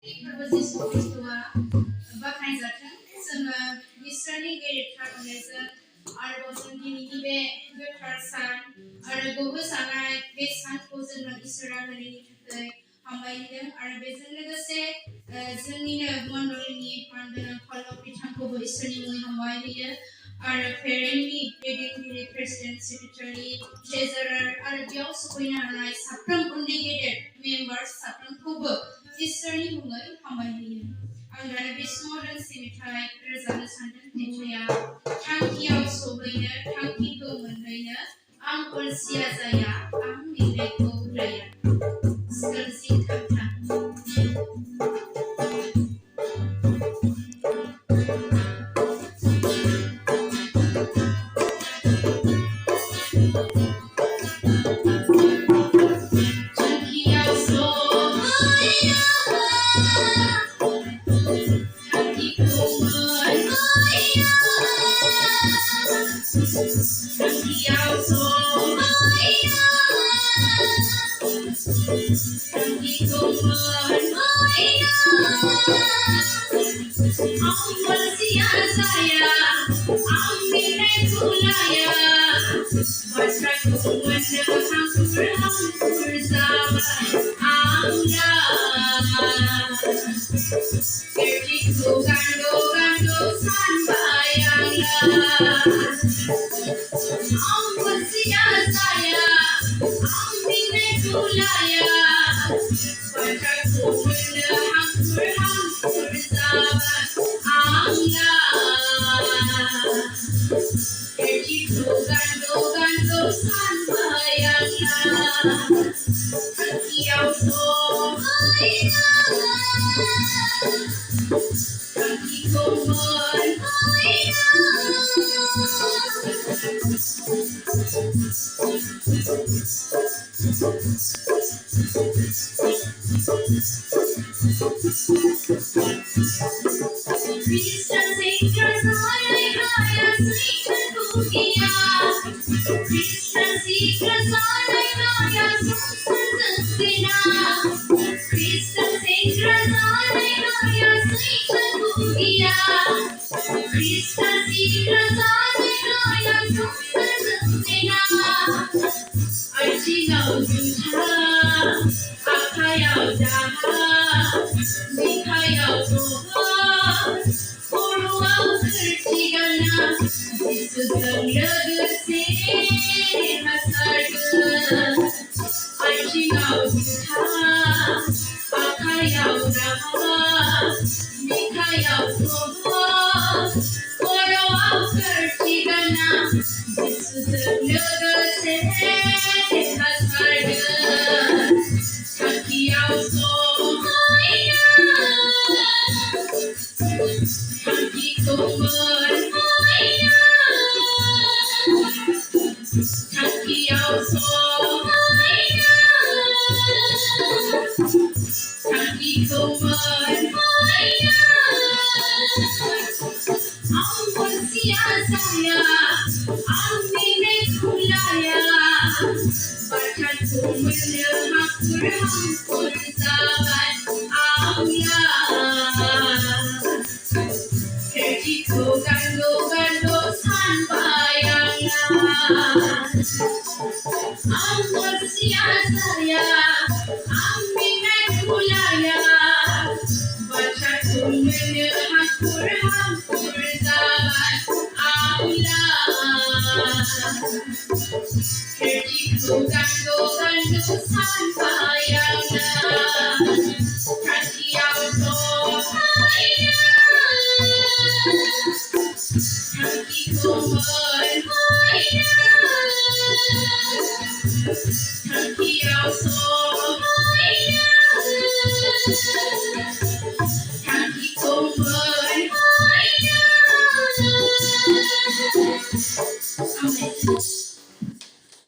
Proposition बाहायजाथों जोङो इसोरनि गेरेबथा अननायजों आरोबाव जों दिनैनि बे गोथार सान आरो गहोजानाय बे सानखौ जोंनो इसोरा होनायनि थाखाय हामबायहोदों आरो बेजों लोगोसे जोंनिनो मण्डलीनि मानगोनां खलब बिथांखौबो इसोरनि मुङै हामबाय होयो आरो पेरेन्टनि दैदेनगिरि प्रेसिडेन्ट सेक्रेटारि ट्रेजारार आरो बेयाव सफैनो हानाय साफ्रोम उन्दै गेदेर मेम्बार्स साफ्रोमखौबो इसोरनि मुङै हामबाय होयो आं दानो बे समाव दोंसे मेथाइ रोजाबनो सानदों मेथाइया tangkiyao sohwinw tangkikou mwnhwinw आं अलसिया जाया आं मेंनायखौ लाया सोरजि थांथां